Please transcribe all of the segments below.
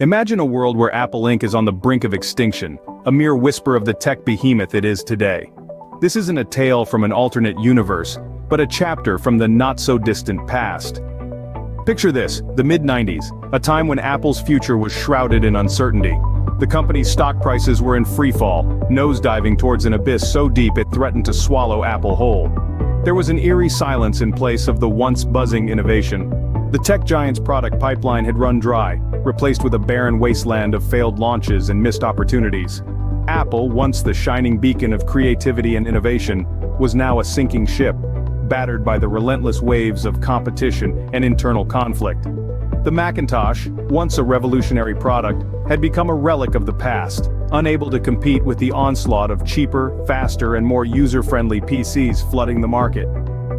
Imagine a world where Apple Inc. is on the brink of extinction, a mere whisper of the tech behemoth it is today. This isn't a tale from an alternate universe, but a chapter from the not-so-distant past. Picture this, the mid-90s, a time when Apple's future was shrouded in uncertainty. The company's stock prices were in freefall, nosediving towards an abyss so deep it threatened to swallow Apple whole. There was an eerie silence in place of the once buzzing innovation. The tech giant's product pipeline had run dry, replaced with a barren wasteland of failed launches and missed opportunities. Apple, once the shining beacon of creativity and innovation, was now a sinking ship, battered by the relentless waves of competition and internal conflict. The Macintosh, once a revolutionary product, had become a relic of the past, unable to compete with the onslaught of cheaper, faster and more user-friendly PCs flooding the market.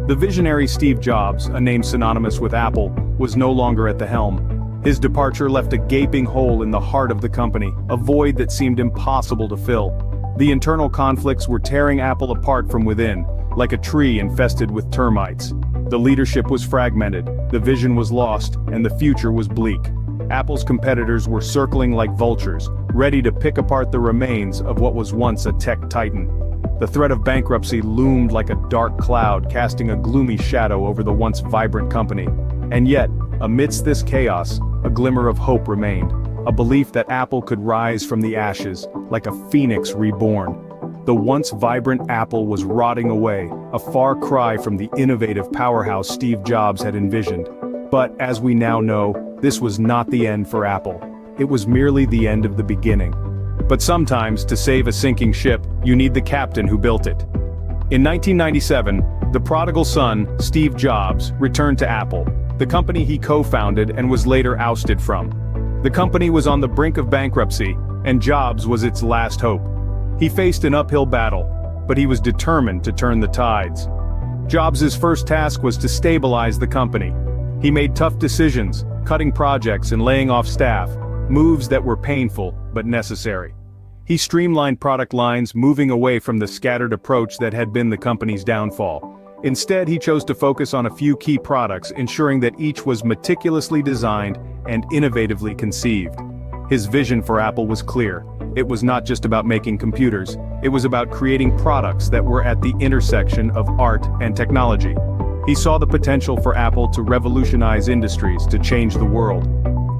The visionary Steve Jobs, a name synonymous with Apple, was no longer at the helm. His departure left a gaping hole in the heart of the company, a void that seemed impossible to fill. The internal conflicts were tearing Apple apart from within, like a tree infested with termites. The leadership was fragmented, the vision was lost, and the future was bleak. Apple's competitors were circling like vultures, ready to pick apart the remains of what was once a tech titan. The threat of bankruptcy loomed like a dark cloud, casting a gloomy shadow over the once vibrant company. And yet, amidst this chaos, a glimmer of hope remained, a belief that Apple could rise from the ashes, like a phoenix reborn. The once vibrant Apple was rotting away, a far cry from the innovative powerhouse Steve Jobs had envisioned. But, as we now know, this was not the end for Apple. It was merely the end of the beginning. But sometimes, to save a sinking ship, you need the captain who built it. In 1997, the prodigal son, Steve Jobs, returned to Apple, the company he co-founded and was later ousted from. The company was on the brink of bankruptcy, and Jobs was its last hope. He faced an uphill battle, but he was determined to turn the tides. Jobs' first task was to stabilize the company. He made tough decisions, cutting projects and laying off staff, moves that were painful but necessary. He streamlined product lines, moving away from the scattered approach that had been the company's downfall. Instead, he chose to focus on a few key products, ensuring that each was meticulously designed and innovatively conceived. His vision for Apple was clear. It was not just about making computers, it was about creating products that were at the intersection of art and technology. He saw the potential for Apple to revolutionize industries, to change the world.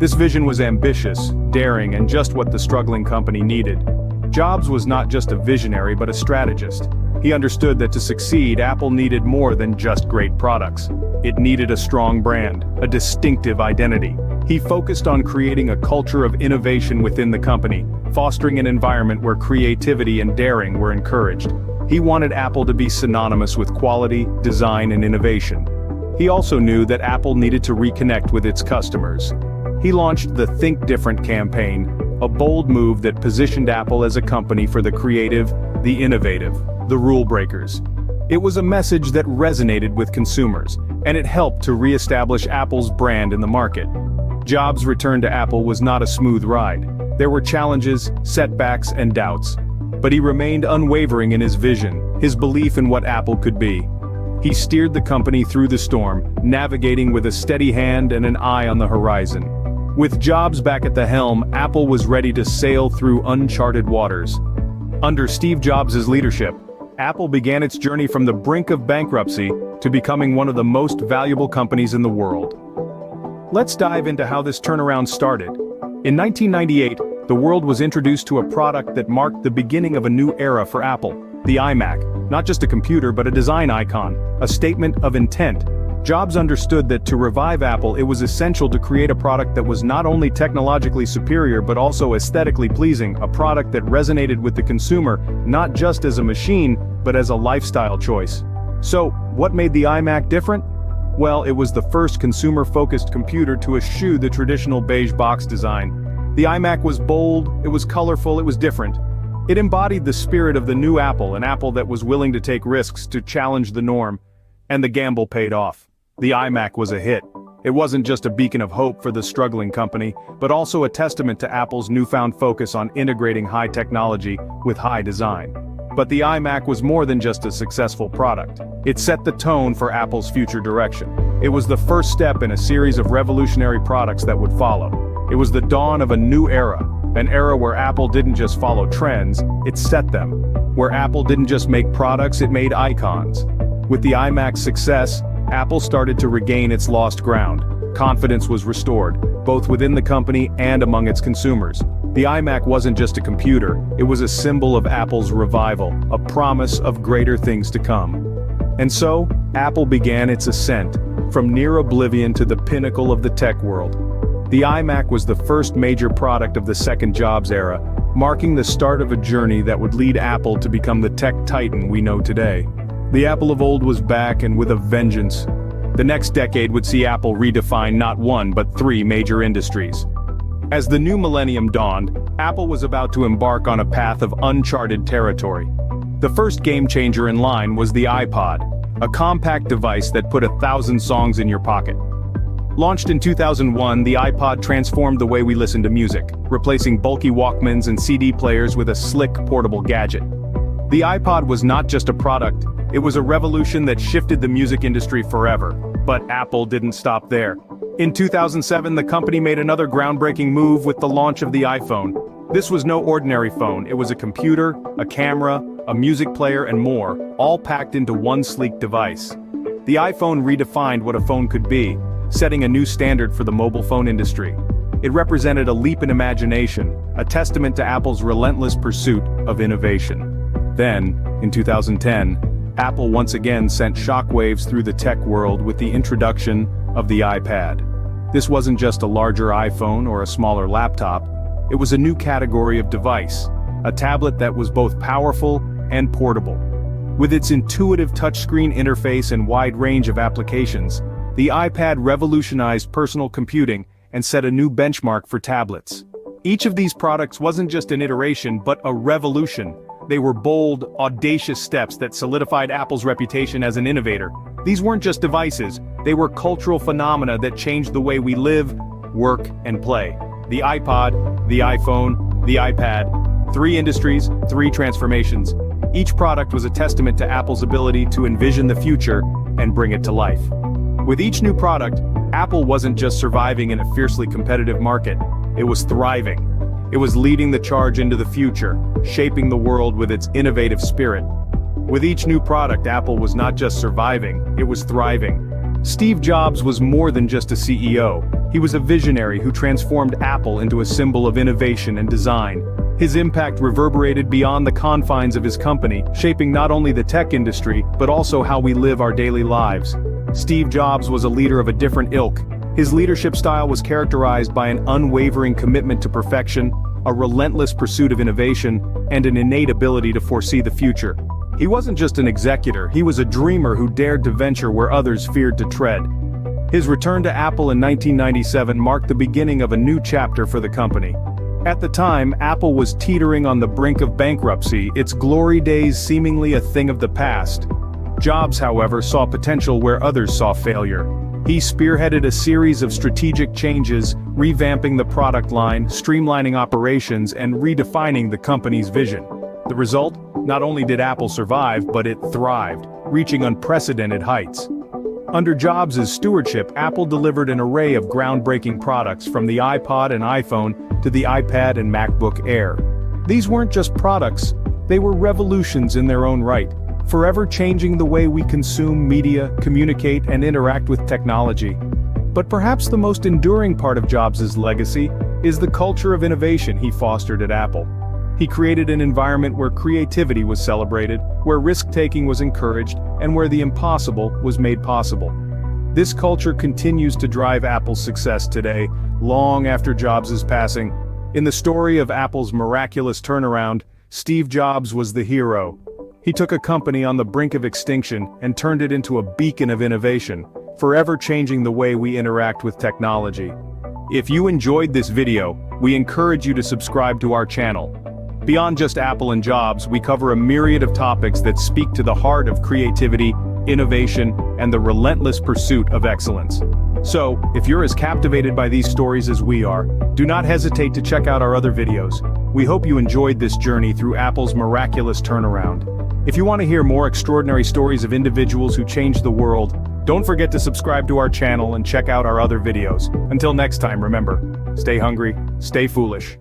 This vision was ambitious, daring, and just what the struggling company needed. Jobs was not just a visionary but a strategist. He understood that to succeed, Apple needed more than just great products. It needed a strong brand, a distinctive identity. He focused on creating a culture of innovation within the company, fostering an environment where creativity and daring were encouraged. He wanted Apple to be synonymous with quality, design, and innovation. He also knew that Apple needed to reconnect with its customers. He launched the Think Different campaign, a bold move that positioned Apple as a company for the creative, the innovative, the rule breakers. It was a message that resonated with consumers, and it helped to re-establish Apple's brand in the market. Jobs' return to Apple was not a smooth ride. There were challenges, setbacks, and doubts. But he remained unwavering in his vision, his belief in what Apple could be. He steered the company through the storm, navigating with a steady hand and an eye on the horizon. With Jobs back at the helm, Apple was ready to sail through uncharted waters. Under Steve Jobs' leadership, Apple began its journey from the brink of bankruptcy to becoming one of the most valuable companies in the world. Let's dive into how this turnaround started. In 1998, the world was introduced to a product that marked the beginning of a new era for Apple, the iMac. Not just a computer but a design icon, a statement of intent. Jobs understood that to revive Apple, it was essential to create a product that was not only technologically superior but also aesthetically pleasing, a product that resonated with the consumer, not just as a machine, but as a lifestyle choice. So, what made the iMac different? Well, it was the first consumer-focused computer to eschew the traditional beige box design. The iMac was bold, it was colorful, it was different. It embodied the spirit of the new Apple, an Apple that was willing to take risks to challenge the norm. And the gamble paid off. The iMac was a hit. It wasn't just a beacon of hope for the struggling company, but also a testament to Apple's newfound focus on integrating high technology with high design. But the iMac was more than just a successful product. It set the tone for Apple's future direction. It was the first step in a series of revolutionary products that would follow. It was the dawn of a new era, an era where Apple didn't just follow trends, it set them. Where Apple didn't just make products, it made icons. With the iMac's success, Apple started to regain its lost ground. Confidence was restored, both within the company and among its consumers. The iMac wasn't just a computer, it was a symbol of Apple's revival, a promise of greater things to come. And so, Apple began its ascent, from near oblivion to the pinnacle of the tech world. The iMac was the first major product of the second Jobs era, marking the start of a journey that would lead Apple to become the tech titan we know today. The Apple of old was back, and with a vengeance. The next decade would see Apple redefine not one but three major industries. As the new millennium dawned, Apple was about to embark on a path of uncharted territory. The first game-changer in line was the iPod, a compact device that put 1,000 songs in your pocket. Launched in 2001, the iPod transformed the way we listen to music, replacing bulky Walkmans and CD players with a slick, portable gadget. The iPod was not just a product, it was a revolution that shifted the music industry forever. But Apple didn't stop there. In 2007, the company made another groundbreaking move with the launch of the iPhone. This was no ordinary phone, it was a computer, a camera, a music player and more, all packed into one sleek device. The iPhone redefined what a phone could be, setting a new standard for the mobile phone industry. It represented a leap in imagination, a testament to Apple's relentless pursuit of innovation. Then, in 2010, Apple once again sent shockwaves through the tech world with the introduction of the iPad. This wasn't just a larger iPhone or a smaller laptop, it was a new category of device, a tablet that was both powerful and portable. With its intuitive touchscreen interface and wide range of applications, the iPad revolutionized personal computing and set a new benchmark for tablets. Each of these products wasn't just an iteration but a revolution. They were bold, audacious steps that solidified Apple's reputation as an innovator. These weren't just devices, they were cultural phenomena that changed the way we live, work, and play. The iPod, the iPhone, the iPad. 3 industries, 3 transformations. Each product was a testament to Apple's ability to envision the future and bring it to life. With each new product, Apple wasn't just surviving in a fiercely competitive market, it was thriving. It was leading the charge into the future, shaping the world with its innovative spirit. With each new product, Apple was not just surviving, it was thriving. Steve Jobs was more than just a CEO. He was a visionary who transformed Apple into a symbol of innovation and design. His impact reverberated beyond the confines of his company, shaping not only the tech industry, but also how we live our daily lives. Steve Jobs was a leader of a different ilk. His leadership style was characterized by an unwavering commitment to perfection, a relentless pursuit of innovation, and an innate ability to foresee the future. He wasn't just an executor, he was a dreamer who dared to venture where others feared to tread. His return to Apple in 1997 marked the beginning of a new chapter for the company. At the time, Apple was teetering on the brink of bankruptcy, its glory days seemingly a thing of the past. Jobs, however, saw potential where others saw failure. He spearheaded a series of strategic changes, revamping the product line, streamlining operations, and redefining the company's vision. The result? Not only did Apple survive, but it thrived, reaching unprecedented heights. Under Jobs' stewardship, Apple delivered an array of groundbreaking products from the iPod and iPhone to the iPad and MacBook Air. These weren't just products, they were revolutions in their own right, forever changing the way we consume media, communicate, and interact with technology. But perhaps the most enduring part of Jobs' legacy is the culture of innovation he fostered at Apple. He created an environment where creativity was celebrated, where risk-taking was encouraged, and where the impossible was made possible. This culture continues to drive Apple's success today, long after Jobs' passing. In the story of Apple's miraculous turnaround, Steve Jobs was the hero. He took a company on the brink of extinction and turned it into a beacon of innovation, forever changing the way we interact with technology. If you enjoyed this video, we encourage you to subscribe to our channel. Beyond just Apple and Jobs, we cover a myriad of topics that speak to the heart of creativity, innovation, and the relentless pursuit of excellence. So, if you're as captivated by these stories as we are, do not hesitate to check out our other videos. We hope you enjoyed this journey through Apple's miraculous turnaround. If you want to hear more extraordinary stories of individuals who changed the world, don't forget to subscribe to our channel and check out our other videos. Until next time, remember, Stay hungry, stay foolish.